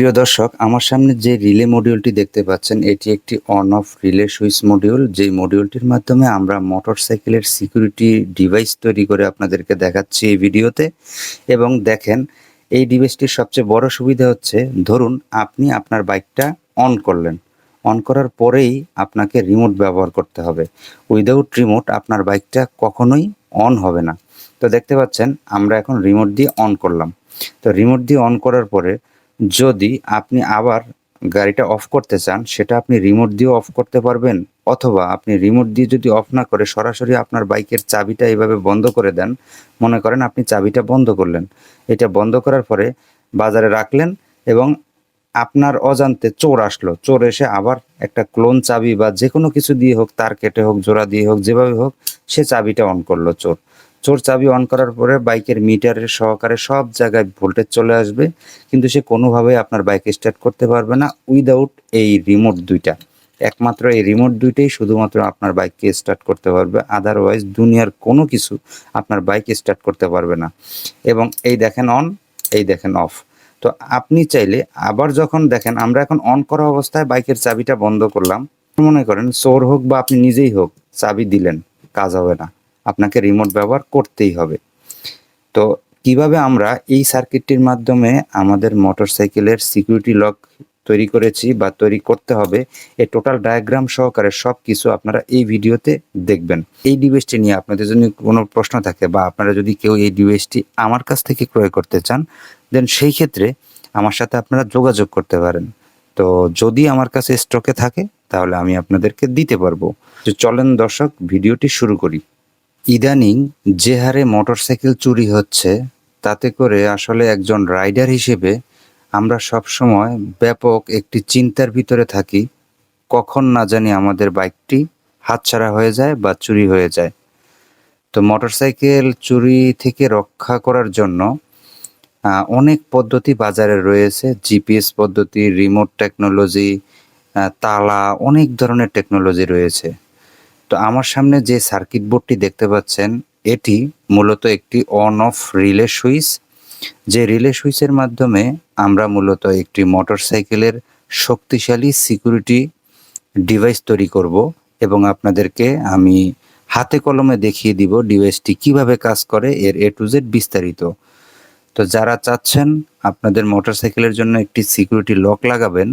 প্রিয় দর্শক, আমার সামনে যে রিলে মডিউলটি দেখতে পাচ্ছেন, এটি একটি on of relay switch module. যেই মডিউলটির মাধ্যমে আমরা মোটরসাইকেলের সিকিউরিটি ডিভাইস তৈরি করে আপনাদেরকে দেখাচ্ছি এই ভিডিওতে। এবং দেখেন, এই ডিভাইসটির সবচেয়ে বড় সুবিধা হচ্ছে, ধরুন আপনি আপনার বাইকটা অন করলেন, অন করার পরেই আপনাকে রিমোট ব্যবহার করতে হবে। উইদাউট রিমোট আপনার বাইকটা কখনোই অন হবে না। তো দেখতে পাচ্ছেন, আমরা এখন রিমোট দিয়ে অন করলাম। তো রিমোট দিয়ে অন করার পরে যদি আপনি আবার গাড়িটা অফ করতে চান, সেটা আপনি রিমোট দিয়েও অফ করতে পারবেন, অথবা আপনি রিমোট দিয়ে যদি অফ না করে সরাসরি আপনার বাইকের চাবিটা এইভাবে বন্ধ করে দেন। মনে করেন আপনি চাবিটা বন্ধ করলেন, এটা বন্ধ করার পরে বাজারে রাখলেন এবং আপনার অজান্তে চোর আসলো, চোর এসে আবার একটা ক্লোন চাবি বা যে কোনো কিছু দিয়ে হোক, তার কেটে হোক, জোড়া দিয়ে হোক, যেভাবে হোক, সে চাবিটা অন করলো। চোর চোর চাবি অন করার পরে বাইকের মিটারের সহকারে সব জায়গায় ভোল্টেজ চলে আসবে, কিন্তু সে কোনোভাবেই আপনার বাইক স্টার্ট করতে পারবে না উইদাউট এই রিমোট দুইটা। একমাত্র এই রিমোট দুইটাই শুধুমাত্র আপনার বাইককে স্টার্ট করতে পারবে, আদারওয়াইজ দুনিয়ার কোনো কিছু আপনার বাইক স্টার্ট করতে পারবে না। এবং এই দেখেন অন, এই দেখেন অফ। তো আপনি চাইলে আবার যখন দেখেন, আমরা এখন অন করা অবস্থায় বাইকের চাবিটা বন্ধ করলাম, মনে করেন চোর হোক বা আপনি নিজেই হোক, চাবি দিলেন, কাজ হবে না, আপনাকে রিমোট ব্যবহার করতেই হবে। তো কিভাবে আমরা এই সার্কিটটির মাধ্যমে আমাদের মোটরসাইকেলের সিকিউরিটি লক তৈরি করেছি বা তৈরি করতে হবে, এই টোটাল ডায়াগ্রাম সহকারে সব কিছু আপনারা এই ভিডিওতে দেখবেন। এই ডিভাইসটি নিয়ে আপনাদের যদি কোনো প্রশ্ন থাকে বা আপনারা যদি কেউ এই ডিভাইসটি আমার কাছ থেকে ক্রয় করতে চান, দেন সেই ক্ষেত্রে আমার সাথে আপনারা যোগাযোগ করতে পারেন। তো যদি আমার কাছে স্টকে থাকে তাহলে আমি আপনাদেরকে দিতে পারবো। তো চলেন দর্শক, ভিডিওটি শুরু করি। ইদানিং যে হারে মোটরসাইকেল চুরি হচ্ছে, তাতে করে আসলে একজন রাইডার হিসেবে আমরা সবসময় ব্যাপক একটি চিন্তার ভিতরে থাকি, কখন না জানি আমাদের বাইকটি হাতছাড়া হয়ে যায় বা চুরি হয়ে যায়। তো মোটরসাইকেল চুরি থেকে রক্ষা করার জন্য অনেক পদ্ধতি বাজারে রয়েছে। জিপিএস পদ্ধতি, রিমোট টেকনোলজি, তালা, অনেক ধরনের টেকনোলজি রয়েছে। তো আমার সামনে যে সার্কিট বোর্ডটি দেখতে পাচ্ছেন, এটি মূলত একটি অন অফ রিলে সুইচ। যে রিলে সুইচের মাধ্যমে আমরা মূলত একটি মোটরসাইকেলের শক্তিশালী সিকিউরিটি ডিভাইস তৈরি করব এবং আপনাদেরকে আমি হাতে কলমে দেখিয়ে দিব ডিভাইসটি কিভাবে কাজ করে, এর এ টু জেড বিস্তারিত। তো যারা চাচ্ছেন আপনাদের মোটরসাইকেলের জন্য একটি সিকিউরিটি লক লাগাবেন,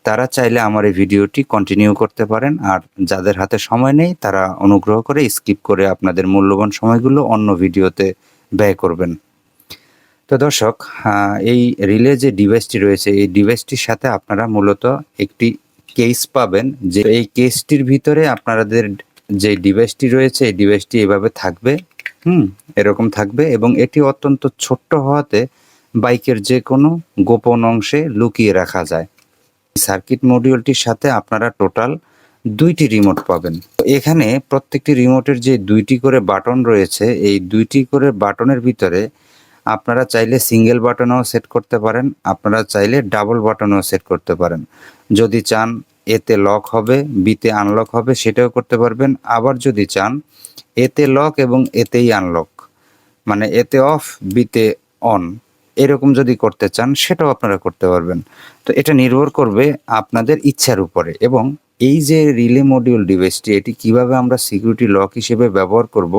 তারা চাইলে আমার এই ভিডিওটি কন্টিনিউ করতে পারেন। আর যাদের হাতে সময় নেই, তারা অনুগ্রহ করে স্কিপ করে আপনাদের মূল্যবান সময়গুলো অন্য ভিডিওতে ব্যয় করবেন। তো দর্শক, এই রিলে যে ডিভাইসটি রয়েছে, এই ডিভাইসটির সাথে আপনারা মূলত একটি কেস পাবেন। যে এই কেসটির ভিতরে আপনাদের যে ডিভাইসটি রয়েছে, এই ডিভাইসটি এভাবে থাকবে, এরকম থাকবে, এবং এটি অত্যন্ত ছোট্ট হওয়াতে বাইকের যে কোনো গোপন অংশে লুকিয়ে রাখা যায়। সার্কিট মডিউলটির সাথে আপনারা টোটাল 2টি রিমোট পাবেন। এখানে প্রত্যেকটি রিমোটের যে 2টি করে বাটন রয়েছে, এই 2টি করে বাটনের ভিতরে আপনারা চাইলে সিঙ্গেল বাটনেও সেট করতে পারেন, আপনারা চাইলে ডাবল বাটনেও সেট করতে পারেন। যদি চান এতে লক হবে, বিতে আনলক হবে, সেটাও করতে পারবেন। আবার যদি চান এতে লক এবং এতেই আনলক, মানে এতে অফ, বিতে অন, এরকম যদি করতে চান, সেটাও আপনারা করতে পারবেন। তো এটা নির্ভর করবে আপনাদের ইচ্ছার উপরে। এবং এই যে রিলে মডিউল ডিভাইসটি, এটি কিভাবে আমরা সিকিউরিটি লক হিসেবে ব্যবহার করব,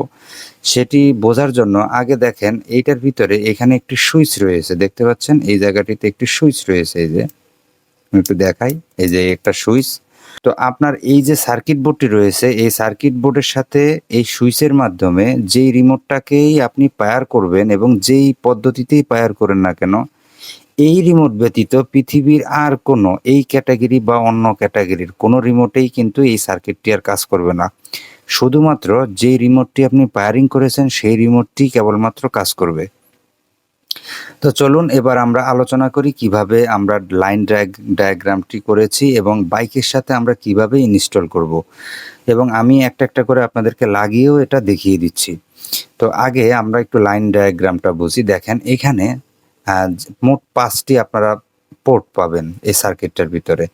সেটি বোঝার জন্য আগে দেখেন, এইটার ভিতরে এখানে একটি সুইচ রয়েছে, দেখতে পাচ্ছেন এই জায়গাটিতে একটি সুইচ রয়েছে। এই যে আমি একটু দেখাই, এই যে একটা সুইচ। তো আপনার এই যে সার্কিট বোর্ডটি রয়েছে, এই সার্কিট বোর্ডের সাথে এই সুইচের মাধ্যমে যেই রিমোটটাকেই আপনি পায়ার করবেন এবং যেই পদ্ধতিতেই পায়ার করেন না কেন, এই রিমোট ব্যতীত পৃথিবীর আর কোনো এই ক্যাটাগরি বা অন্য ক্যাটাগরির কোনো রিমোটেই কিন্তু এই সার্কিটটি আর কাজ করবে না। শুধুমাত্র যেই রিমোটটি আপনি পায়ারিং করেছেন, সেই রিমোটটি কেবলমাত্র কাজ করবে। তো চলুন এবার আমরা আলোচনা করি কিভাবে আমরা লাইন ডায়াগ্রামটি করেছি এবং বাইকের সাথে আমরা কিভাবে ইনস্টল করব, এবং আমি একটা একটা করে আপনাদেরকে লাগিয়েও এটা দেখিয়ে দিচ্ছি। তো আগে আমরা একটু লাইন ডায়াগ্রামটা বুঝি। দেখেন, এখানে মোট 5টি আপনারা পোর্ট পাবেন এই সার্কিটটার ভিতরে,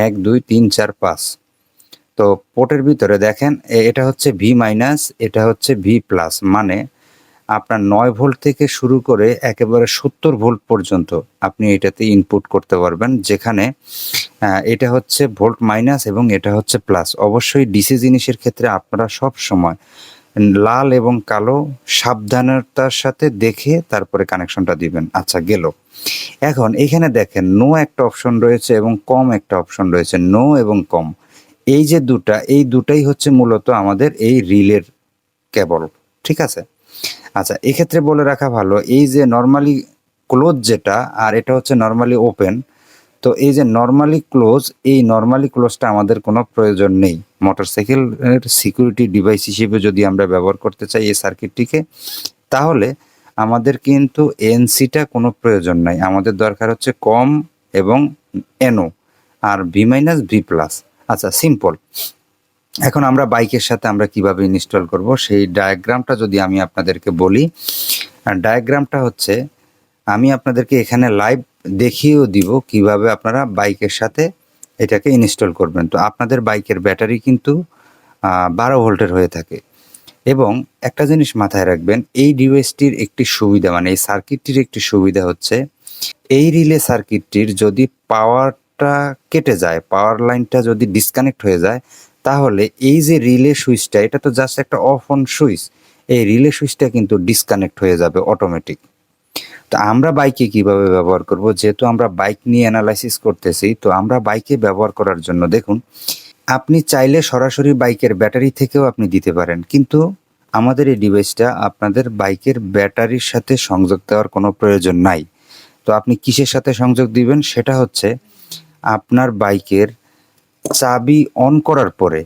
1 2 3 4 5। তো পোর্টের ভিতরে দেখেন, এটা হচ্ছে ভি মাইনাস, এটা হচ্ছে ভি প্লাস, মানে আপনার 9 ভোল্ট থেকে শুরু করে একেবারে 70 ভোল্ট পর্যন্ত আপনি এটাতে ইনপুট করতে পারবেন, যেখানে এটা হচ্ছে ভোল্ট মাইনাস এবং এটা হচ্ছে প্লাস। অবশ্যই ডিসি জিনিসের ক্ষেত্রে আপনারা সব সময় লাল এবং কালো সাবধানতার সাথে দেখে তারপরে কানেকশনটা দিবেন। আচ্ছা, গেল। এখন এখানে দেখেন নো একটা অপশন রয়েছে এবং কম একটা অপশন রয়েছে, নো এবং কম। এই যে এই দুটাই হচ্ছে মূলত আমাদের এই রিলের কেবল, ঠিক আছে। আচ্ছা, এক্ষেত্রে বলে রাখা ভালো, এই যে নর্মালি ক্লোজ যেটা আর এটা হচ্ছে নর্মালি ওপেন। তো এই যে নর্মালি ক্লোজ, এই নর্মালি ক্লোজটা আমাদের কোনো প্রয়োজন নেই। মোটরসাইকেলের সিকিউরিটি ডিভাইস হিসেবে যদি আমরা ব্যবহার করতে চাই এই সার্কিটটিকে, তাহলে আমাদের কিন্তু এনসিটা কোনো প্রয়োজন নাই। আমাদের দরকার হচ্ছে কম এবং এনও আর ভি মাইনাস ভি প্লাস। আচ্ছা, সিম্পল। এখন আমরা বাইকের সাথে আমরা কিভাবে ইনস্টল করব সেই ডায়াগ্রামটা যদি আমি আপনাদেরকে বলি, ডায়াগ্রামটা হচ্ছে আমি আপনাদেরকে এখানে লাইভ দেখিয়েও দিব কিভাবে আপনারা বাইকের সাথে এটাকে ইনস্টল করবেন। তো আপনাদের বাইকের ব্যাটারি কিন্তু 12 ভোল্টের হয়ে থাকে। এবং একটা জিনিস মাথায় রাখবেন, এই ডিভাইসটির একটি সুবিধা, মানে এই সার্কিটটির একটি সুবিধা হচ্ছে, এই রিলে সার্কিটটির যদি পাওয়ারটা কেটে যায়, পাওয়ার লাইনটা যদি ডিসকানেক্ট হয়ে যায়, তাহলে এই যে রিলে সুইচটা, এটা তো জাস্ট একটা অফ অন সুইচ, এই রিলে সুইচটা কিন্তু ডিসকানেক্ট হয়ে যাবে অটোমেটিক। তো আমরা বাইকে কিভাবে ব্যবহার করব, যেহেতু আমরা বাইক নিয়ে অ্যানালাইসিস করতেছি, তো আমরা বাইকে ব্যবহার করার জন্য দেখুন, আপনি চাইলে সরাসরি বাইকের ব্যাটারি থেকেও আপনি দিতে পারেন, কিন্তু আমাদের এই ডিভাইসটা আপনাদের বাইকের ব্যাটারির সাথে সংযোগ দেওয়ার কোনো প্রয়োজন নাই। তো আপনি কিসের সাথে সংযোগ দিবেন, সেটা হচ্ছে আপনার বাইকের চাবি অন করার পরে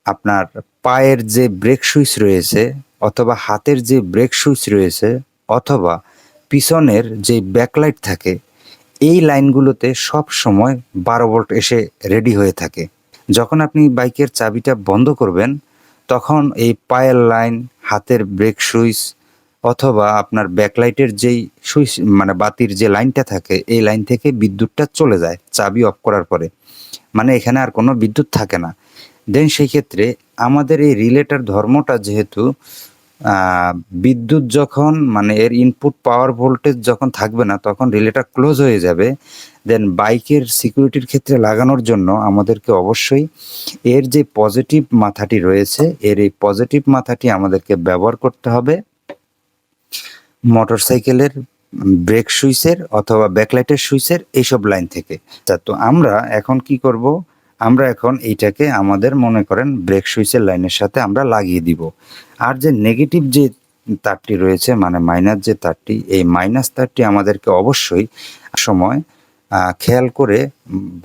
আপনার পায়ের যে ব্রেক সুইচ রয়েছে, অথবা হাতের যে ব্রেক সুইচ রয়েছে, অথবা পিছনের যে ব্যাকলাইট থাকে, এই লাইনগুলোতে সব সময় 12 ভোল্ট এসে রেডি হয়ে থাকে। যখন আপনি বাইকের চাবিটা বন্ধ করবেন, তখন এই পায়ের লাইন, হাতের ব্রেক সুইচ, অথবা আপনার ব্যাকলাইটের যেই সুইচ, মানে বাতির যে লাইনটা থাকে, এই লাইন থেকে বিদ্যুৎটা চলে যায় চাবি অফ করার পরে। মানে এখানে আর কোনো বিদ্যুৎ থাকে না। দেন সেই ক্ষেত্রে আমাদের এই রিলেটার ধর্মটা যেহেতু বিদ্যুৎ যখন, মানে এর ইনপুট পাওয়ার ভোল্টেজ যখন থাকবে না, তখন রিলেটা ক্লোজ হয়ে যাবে। দেন বাইকের সিকিউরিটির ক্ষেত্রে লাগানোর জন্য আমাদেরকে অবশ্যই এর যে পজিটিভ মাথাটি রয়েছে, এর এই পজিটিভ মাথাটি আমাদেরকে ব্যবহার করতে হবে মোটরসাইকেলের ব্রেক সুইচের অথবা ব্যাকলাইটের সুইচের এইসব লাইন থেকে। তো আমরা এখন কি করব, আমরা এখন এইটাকে আমাদের মনে করেন ব্রেক সুইচের লাইনের সাথে আমরা লাগিয়ে দিব। আর যে নেগেটিভ যে তারটি রয়েছে, মানে মাইনাস যে তারটি, এই মাইনাস তারটি আমাদেরকে অবশ্যই সময় খেয়াল করে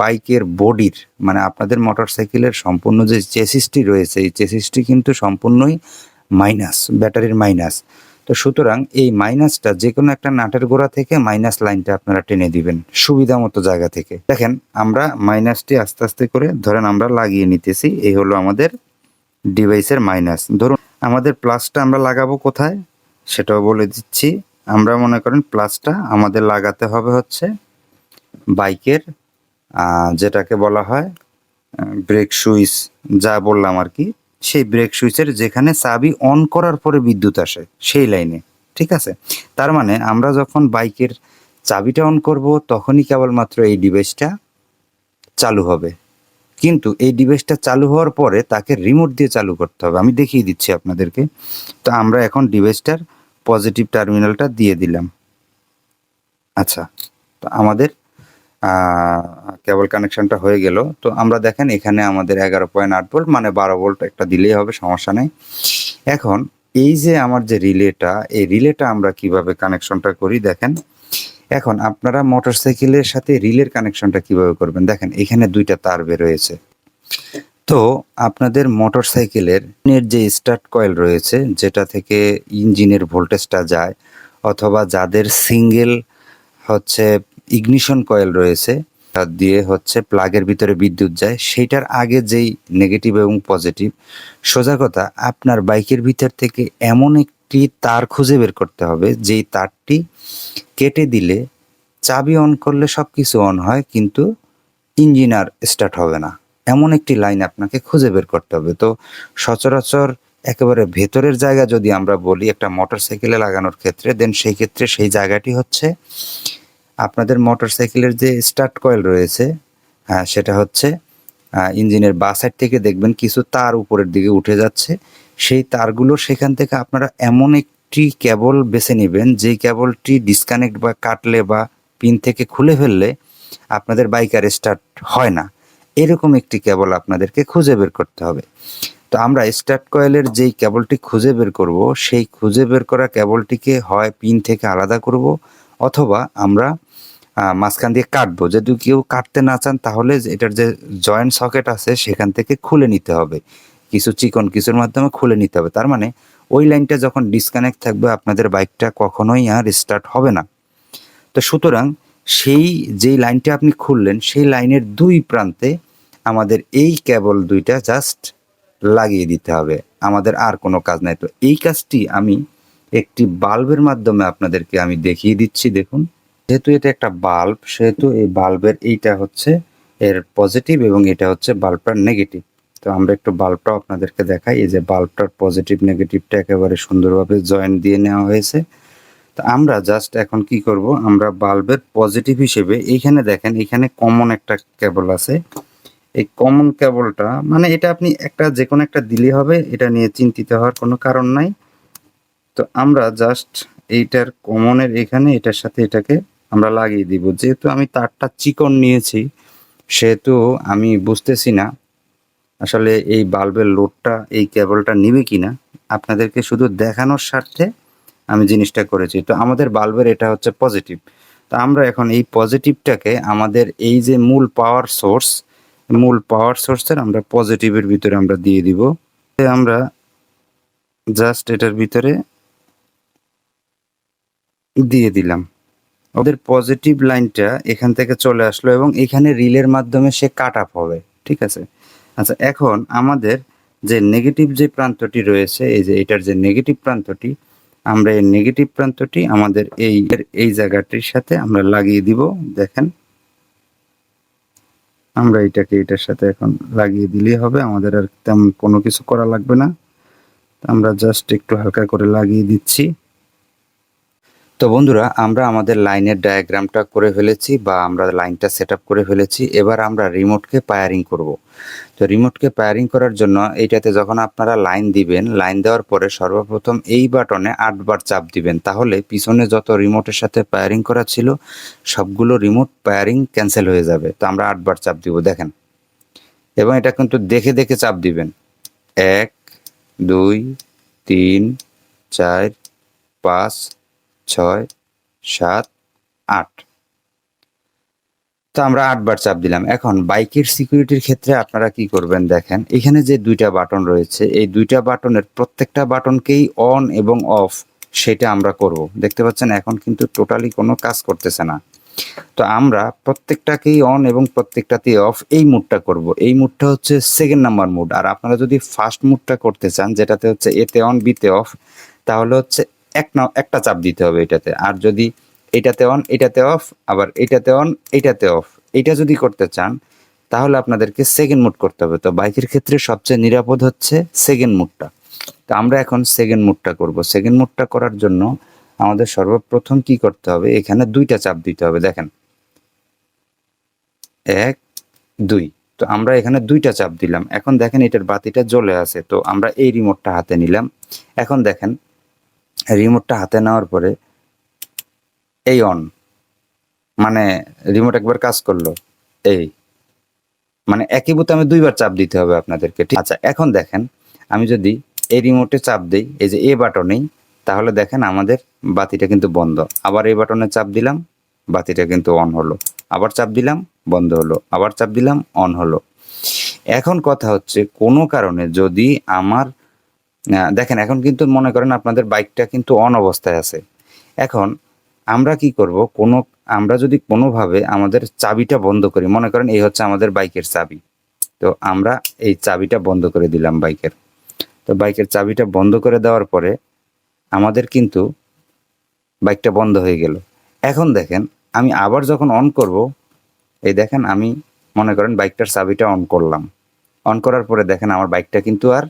বাইকের বডির, মানে আপনাদের মোটরসাইকেলের সম্পূর্ণ যে চেসিসটি রয়েছে, এই চেসিসটি কিন্তু সম্পূর্ণই মাইনাস, ব্যাটারির মাইনাস। তো সুতরাং এই মাইনাসটা যে কোনো একটা নাটের গোড়া থেকে মাইনাস লাইনটা আপনারা টেনে দিবেন সুবিধা মতো জায়গা থেকে। দেখেন, আমরা মাইনাসটি আস্তে আস্তে করে ধরেন আমরা লাগিয়ে নিতেছি। এই হলো আমাদের ডিভাইসের মাইনাস। ধরুন আমাদের প্লাসটা আমরা লাগাবো কোথায় সেটাও বলে দিচ্ছি। আমরা মনে করেন প্লাসটা আমাদের লাগাতে হবে হচ্ছে বাইকের যেটাকে বলা হয় ব্রেক সুইচ, যা বললাম আর কি, সেই ব্রেক সুইচের যেখানে চাবি অন করার পরে বিদ্যুৎ আসে সেই লাইনে, ঠিক আছে। তার মানে আমরা যখন বাইকের চাবিটা অন করব, তখনই কেবলমাত্র এই ডিভাইসটা চালু হবে। কিন্তু এই ডিভাইসটা চালু হওয়ার পরে তাকে রিমোট দিয়ে চালু করতে হবে। আমি দেখিয়ে দিচ্ছি আপনাদেরকে। তো আমরা এখন ডিভাইসটার পজিটিভ টার্মিনালটা দিয়ে দিলাম। আচ্ছা, তো আমাদের কেবল কানেকশনটা হয়ে গেল। তো আমরা দেখেন এখানে আমাদের 11.8 ভোল্ট, মানে 12 ভোল্ট একটা দিলেই হবে, সমস্যা নেই। এখন এই যে আমার যে রিলেটা, এই রিলেটা আমরা কিভাবে কানেকশনটা করি দেখেন। এখন আপনারা মোটরসাইকেলের সাথে রিলের কানেকশনটা কিভাবে করবেন দেখেন, এখানে দুইটা তার বের হয়েছে। তো আপনাদের মোটরসাইকেলের যে স্টার্ট কয়েল রয়েছে, যেটা থেকে ইঞ্জিনের ভোল্টেজটা যায়, অথবা যাদের সিঙ্গেল হচ্ছে ইগনিশন কয়েল রয়েছে, তার দিয়ে হচ্ছে প্লাগের ভিতরে বিদ্যুৎ যায়, সেইটার আগে যেই নেগেটিভ এবং পজিটিভ, সোজা কথা আপনার বাইকের ভিতর থেকে এমন একটি তার খুঁজে বের করতে হবে, যেই তারটি কেটে দিলে চাবি অন করলে সব কিছু অন হয়, কিন্তু ইঞ্জিন আর স্টার্ট হবে না। এমন একটি লাইন আপনাকে খুঁজে বের করতে হবে। তো সচরাচর একেবারে ভেতরের জায়গা যদি আমরা বলি একটা মোটরসাইকেলে লাগানোর ক্ষেত্রে, দেন সেই ক্ষেত্রে সেই জায়গাটি হচ্ছে আপনাদের মোটরসাইকেলের যে স্টার্ট কয়েল রয়েছে, সেটা হচ্ছে ইঞ্জিনের বাঁ সাইড থেকে দেখবেন কিছু তার উপরের দিকে উঠে যাচ্ছে। সেই তারগুলো সেখান থেকে আপনারা এমন একটি কেবল বেছে নেবেন যেই কেবলটি ডিসকানেক্ট বা কাটলে বা পিন থেকে খুলে ফেললে আপনাদের বাইক আর স্টার্ট হয় না। এরকম একটি কেবল আপনাদেরকে খুঁজে বের করতে হবে। তো আমরা স্টার্ট কয়েলের যেই কেবলটি খুঁজে বের করব, সেই খুঁজে বের করা কেবলটিকে হয় পিন থেকে আলাদা করব, অথবা আমরা মাঝখান দিয়ে কাটবো। যদি কেউ কাটতে না চান তাহলে এটার যে জয়েন্ট সকেট আছে সেখান থেকে খুলে নিতে হবে, কিছু চিকন কিছুর মাধ্যমে খুলে নিতে হবে। তার মানে ওই লাইনটা যখন ডিসকানেক্ট থাকবে আপনাদের বাইকটা কখনোই আর স্টার্ট হবে না। তো সুতরাং সেই যেই লাইনটা আপনি খুললেন সেই লাইনের দুই প্রান্তে আমাদের এই কেবল দুইটা জাস্ট লাগিয়ে দিতে হবে, আমাদের আর কোনো কাজ নাই। তো এই কাজটি আমি একটি বাল্বের মাধ্যমে আপনাদেরকে আমি দেখিয়ে দিচ্ছি। দেখুন, যেহেতু এটা একটা বাল্ব, সেহেতু এই বাল্বের এইটা হচ্ছে এর পজিটিভ এবং এটা হচ্ছে বাল্বটার নেগেটিভ। তো আমরা একটু বাল্বটাও আপনাদেরকে দেখাই। এই যে বাল্বটার পজিটিভ নেগেটিভটা একেবারে সুন্দরভাবে জয়েন্ট দিয়ে নেওয়া হয়েছে। তো আমরা জাস্ট এখন কি করব, আমরা বাল্বের পজিটিভ হিসেবে এইখানে দেখেন, এখানে কমন একটা কেবল আছে। এই কমন কেবলটা মানে এটা আপনি একটা যে কোনো একটা দিলে হবে, এটা নিয়ে চিন্তিত হওয়ার কোনো কারণ নাই। তো আমরা জাস্ট এইটার কমনের এখানে এটার সাথে এটাকে আমরা লাগিয়ে দিব। যেহেতু আমি তারটা চিকন নিয়েছি সেহেতু আমি বুঝতেছি না আসলে এই বাল্বের লোডটা এই কেবলটা নিবে কিনা। আপনাদেরকে শুধু দেখানোর স্বার্থে আমি জিনিসটা করেছি। তো আমাদের বাল্বের এটা হচ্ছে পজিটিভ। তো আমরা এখন এই পজিটিভটাকে আমাদের এই যে মূল পাওয়ার সোর্সের আমরা পজিটিভের ভিতরে আমরা দিয়ে দিব। আমরা জাস্ট এটার ভিতরে দিয়ে দিলাম। ওদের পজিটিভ লাইনটা এখান থেকে চলে আসলো এবং এখানে রিলের মাধ্যমে সে কাট আপ হবে। ঠিক আছে। আচ্ছা, এখন আমাদের যে নেগেটিভ যে প্রান্তটি রয়েছে, এই যে এটার যে নেগেটিভ প্রান্তটি, আমরা এই নেগেটিভ প্রান্তটি আমাদের এই জায়গাটির সাথে আমরা লাগিয়ে দিব। দেখেন, আমরা এটাকে এটার সাথে এখন লাগিয়ে দিলেই হবে, আমাদের আর তেমন কোনো কিছু করা লাগবে না। আমরা জাস্ট একটু হালকা করে লাগিয়ে দিচ্ছি। তো বন্ধুরা, আমরা আমাদের লাইনের ডায়াগ্রামটা করে ফেলেছি বা আমরা লাইনটা সেট আপ করে ফেলেছি। এবার আমরা রিমোটকে পায়ারিং করব। তো রিমোটকে পায়ারিং করার জন্য এইটাতে যখন আপনারা লাইন দিবেন, লাইন দেওয়ার পরে সর্বপ্রথম এই বাটনে 8 বার চাপ দিবেন। তাহলে পিছনে যত রিমোটের সাথে পায়ারিং করা ছিল সবগুলো রিমোট পায়ারিং ক্যান্সেল হয়ে যাবে। তো আমরা 8 বার চাপ দিব, দেখেন। এবং এটা কিন্তু দেখে দেখে চাপ দিবেন। 1 2 3 4 5 6 7 8। তো আমরা 8 বার চাপ দিলাম। এখন বাইকের সিকিউরিটির ক্ষেত্রে আপনারা কি করবেন দেখেন, এখানে যে দুইটা বাটন রয়েছে এই দুইটা বাটনের প্রত্যেকটা বাটনকেই অন এবং অফ সেটা আমরা করব। দেখতে পাচ্ছেন এখন কিন্তু টোটালি কোনো কাজ করতেছে না। তো আমরা প্রত্যেকটাকেই অন এবং প্রত্যেকটাতেই অফ এই মুডটা করব। এই মুডটা হচ্ছে সেকেন্ড নাম্বার মুড। আর আপনারা যদি ফার্স্ট মুডটা করতে চান, যেটাতে হচ্ছে এতে অন বিতে অফ, তাহলে হচ্ছে একটা চাপ দিতে হবে এটাতে। আর যদি এটাতে অন এটাতে অফ, আবার এটাতে অন এটাতে অফ, এটা যদি করতে চান তাহলে আপনাদেরকে সেকেন্ড মুড করতে হবে। তো বাইকের ক্ষেত্রে সবচেয়ে নিরাপদ হচ্ছে সেকেন্ড মুডটা। তো আমরা এখন সেকেন্ড মুডটা করব। সেকেন্ড মুডটা করার জন্য আমাদের সর্বপ্রথম কি করতে হবে, এখানে দুইটা চাপ দিতে হবে। দেখেন 1 2। তো আমরা এখানে দুইটা চাপ দিলাম। এখন দেখেন এটার বাতিটা জ্বলে আছে। তো আমরা এই রিমোটটা হাতে নিলাম। এখন দেখেন রিমোটটা হাতে নেওয়ার পরে এই অন, মানে রিমোট একবার কাজ করলো, এই মানে একই বোতামে দুইবার চাপ দিতে হবে আপনাদেরকে। ঠিক আচ্ছা, এখন দেখেন আমি যদি এই রিমোটে চাপ দিই, এই যে এ বাটনেই, তাহলে দেখেন আমাদের বাতিটা কিন্তু বন্ধ। আবার এই বাটনে চাপ দিলাম, বাতিটা কিন্তু অন হলো। আবার চাপ দিলাম, বন্ধ হলো। আবার চাপ দিলাম, অন হলো। এখন কথা হচ্ছে কোনো কারণে যদি আমার দেখেন এখন কিন্তু মনে করেন আপনাদের বাইকটা কিন্তু অন অবস্থায় আছে। এখন আমরা কি করব, আমরা যদি কোনোভাবে আমাদের চাবিটা বন্ধ করি, মনে করেন এই হচ্ছে আমাদের বাইকের চাবি। তো আমরা এই চাবিটা বন্ধ করে দিলাম বাইকের। তো বাইকের চাবিটা বন্ধ করে দেওয়ার পরে আমাদের কিন্তু বাইকটা বন্ধ হয়ে গেল। এখন দেখেন আমি আবার যখন অন করব, এই দেখেন আমি মনে করেন বাইকটার চাবিটা অন করলাম। অন করার পরে দেখেন আমার বাইকটা কিন্তু আর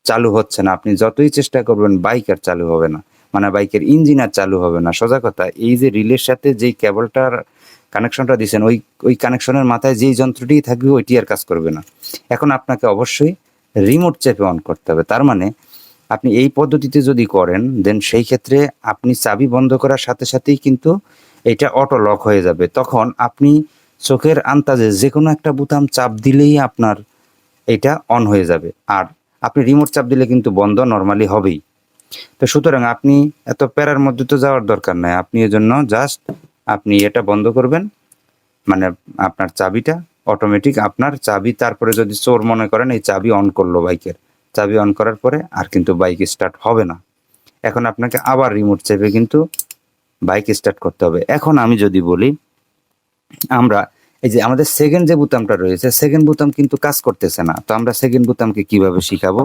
চালু হচ্ছে না। আপনি যতই চেষ্টা করবেন বাইক আর চালু হবে না, মানে বাইকের ইঞ্জিন আর চালু হবে না। সোজা কথা, এই যে রিলের সাথে যেই কেবলটার কানেকশনটা দিয়েছেন, ওই কানেকশনের মাথায় যেই যন্ত্রটিই থাকবে ওইটি আর কাজ করবে না। এখন আপনাকে অবশ্যই রিমোট চেপে অন করতে হবে। তার মানে আপনি এই পদ্ধতিতে যদি করেন, দেন সেই ক্ষেত্রে আপনি চাবি বন্ধ করার সাথে সাথেই কিন্তু এটা অটো লক হয়ে যাবে। তখন আপনি চোখের আন্দাজে যে কোনো একটা বোতাম চাপ দিলেই আপনার এটা অন হয়ে যাবে। আর আপনি রিমোট চাপ দিলে কিন্তু বন্ধ নরমালি হবেই। তো সুতরাং আপনি এত প্যারার মধ্যে তো যাওয়ার দরকার নাই। আপনি এজন্য জাস্ট আপনি এটা বন্ধ করবেন, মানে আপনার চাবিটা অটোমেটিক আপনার চাবি, তারপরে যদি চোর মনে করেন এই চাবি অন করলো বাইকের, চাবি অন করার পরে আর কিন্তু বাইক স্টার্ট হবে না। এখন আপনাকে আবার রিমোট চেপে কিন্তু বাইক স্টার্ট করতে হবে। এখন আমি যদি বলি, আমরা এই যে আমাদের সেকেন্ড যে বোতামটা রয়েছে, সেকেন্ড বোতাম কিন্তু কাজ করতেছে না। তো আমরা সেকেন্ড বোতামকে কিভাবে শিখাবো?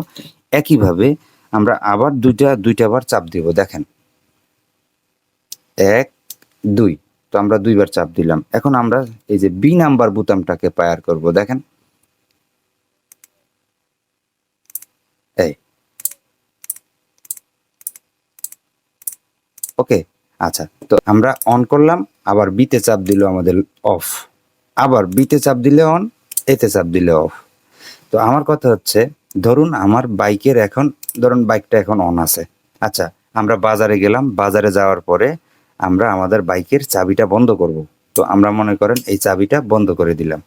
একইভাবে আমরা আবার দুইটা বার চাপ দিব। দেখেন 1 2, তো আমরা 2 বার চাপ দিলাম। এখন আমরা এই যে বি নাম্বার বোতামটাকে ফায়ার করব। দেখেন এই, ওকে। আচ্ছা, তো আমরা অন করলাম, আবার বিতে চাপ দিল আমাদের অফ, আবার বিতে চাপ দিলে অন, এতে চাপ দিলে অফ। তো আমার কথা হচ্ছে, ধরুন আমার বাইকের এখন, ধরুন বাইকটা এখন অন আছে। আচ্ছা, আমরা বাজারে গেলাম, বাজারে যাওয়ার পরে আমরা আমাদের বাইকের চাবিটা বন্ধ করব। তো আমরা মনে করেন এই চাবিটা বন্ধ করে দিলাম,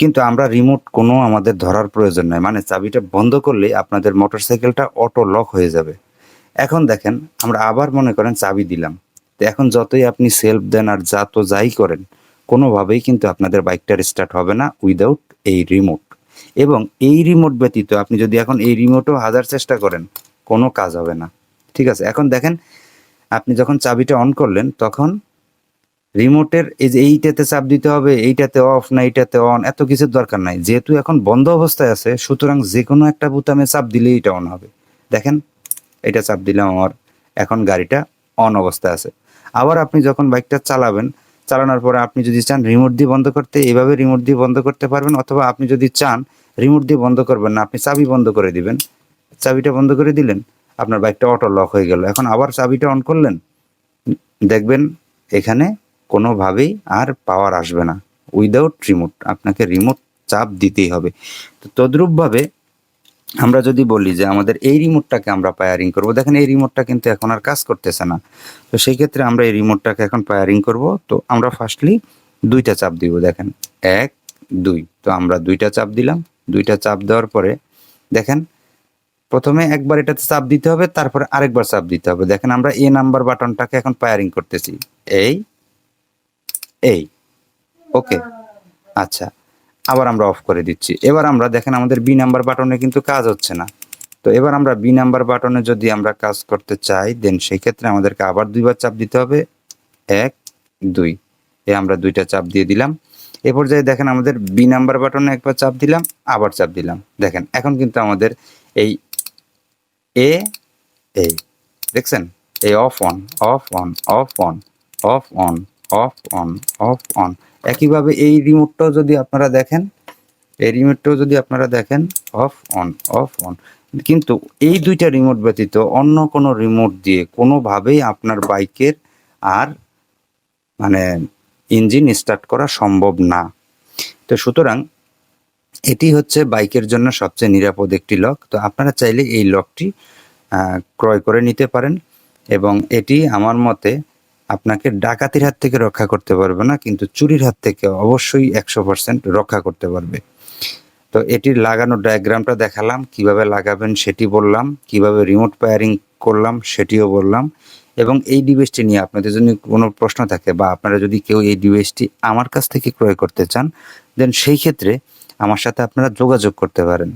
কিন্তু আমরা রিমোট কোনো আমাদের ধরার প্রয়োজন নাই, মানে চাবিটা বন্ধ করলেই আপনাদের মোটরসাইকেলটা অটো লক হয়ে যাবে। এখন দেখেন আমরা আবার মনে করেন চাবি দিলাম, তো এখন যতই আপনি সেলফ দেন আর যাই করেন, কোনোভাবেই কিন্তু আপনাদের বাইকটার স্টার্ট হবে না উইদাউট এই রিমোট। এবং এই রিমোট ব্যতীত আপনি যদি এখন এই রিমোটও হাজার চেষ্টা করেন, কোনো কাজ হবে না। ঠিক আছে, এখন দেখেন আপনি যখন চাবিটা অন করলেন, তখন রিমোটের এই যে এইটাতে চাপ দিতে হবে, এইটাতে অফ না এইটাতে অন, এত কিছুর দরকার নাই। যেহেতু এখন বন্ধ অবস্থায় আছে, সুতরাং যে কোনো একটা বোতামে চাপ দিলেই এটা অন হবে। দেখেন এটা চাপ দিলাম, আমার এখন গাড়িটা অন অবস্থায় আছে। আবার আপনি যখন বাইকটা চালাবেন, চালানোর পরে আপনি যদি চান রিমোট দিয়ে বন্ধ করতে, এইভাবে রিমোট দিয়ে বন্ধ করতে পারবেন। অথবা আপনি যদি চান রিমোট দিয়ে বন্ধ করবেন না, আপনি চাবি বন্ধ করে দিবেন, চাবিটা বন্ধ করে দিলেন, আপনার বাইকটা অটো লক হয়ে গেল। এখন আবার চাবিটা অন করলেন, দেখবেন এখানে কোনোভাবেই আর পাওয়ার আসবে না উইদাউট রিমোট। আপনাকে রিমোট চাপ দিতেই হবে। তো তদ্রূপভাবে আমরা যদি বলি যে আমাদের এই রিমোটটাকে আমরা ফায়ারিং করব, দেখেন এই রিমোটটা কিন্তু এখন আর কাজ করতেছে না। তো সেই ক্ষেত্রে আমরা এই রিমোটটাকে এখন ফায়ারিং করব। তো আমরা ফার্স্টলি 2টা চাপ দিব। দেখেন 1 2, তো আমরা 2টা চাপ দিলাম। 2টা চাপ দেওয়ার পরে দেখেন প্রথমে একবার এটাতে চাপ দিতে হবে, তারপরে আরেকবার চাপ দিতে হবে। দেখেন আমরা এ নাম্বার বাটনটাকে এখন ফায়ারিং করতেছি, এই এই, ওকে। আচ্ছা, আবার আমরা অফ করে দিচ্ছি। এবার আমরা দেখেন আমাদের বি নাম্বার বাটনে কিন্তু কাজ হচ্ছে না। তো এবার আমরা বি নাম্বার বাটনে যদি আমরা কাজ করতে চাই, দেন সেই ক্ষেত্রে আমাদেরকে আবার 2বার চাপ দিতে হবে, 1 2, আমরা 2টা চাপ দিয়ে দিলাম। এ পর্যায়ে দেখেন আমাদের বি নাম্বার বাটনে একবার চাপ দিলাম, আবার চাপ দিলাম। দেখেন এখন কিন্তু আমাদের এই এ এই দেখছেন, এই of on of on of on of on of on of on. একইভাবে এই রিমোটটাও যদি আপনারা দেখেন, এই রিমোটটাও যদি আপনারা দেখেন অফ অন অফ অন। কিন্তু এই 2টা রিমোট ব্যতীত অন্য কোনো রিমোট দিয়ে কোনোভাবেই আপনার বাইকের আর মানে ইঞ্জিন স্টার্ট করা সম্ভব না। তো সুতরাং এটি হচ্ছে বাইকের জন্য সবচেয়ে নিরাপদ একটি লক। তো আপনারা চাইলে এই লকটি ক্রয় করে নিতে পারেন, এবং এটি আমার মতে আপনাকে ডাকাতির হাত থেকে রক্ষা করতে পারবে না, কিন্তু চুরির হাত থেকে অবশ্যই 100% রক্ষা করতে পারবে। তো এটির লাগানোর ডায়াগ্রামটা দেখালাম, কিভাবে লাগাবেন সেটি বললাম, কিভাবে রিমোট ফায়ারিং করলাম সেটিও বললাম। এবং এই ডিভাইসটি নিয়ে আপনাদের যদি কোনো প্রশ্ন থাকে, বা আপনারা যদি কেউ এই ডিভাইসটি আমার কাছ থেকে ক্রয় করতে চান, দেন সেই ক্ষেত্রে আমার সাথে আপনারা যোগাযোগ করতে পারেন।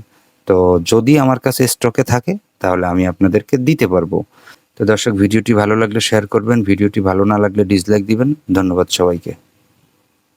তো যদি আমার কাছে স্টকে থাকে তাহলে আমি আপনাদেরকে দিতে পারবো। তো দর্শক, ভিডিওটি ভালো লাগলে শেয়ার করবেন, ভিডিওটি ভালো না লাগলে ডিসলাইক দিবেন। ধন্যবাদ সবাইকে।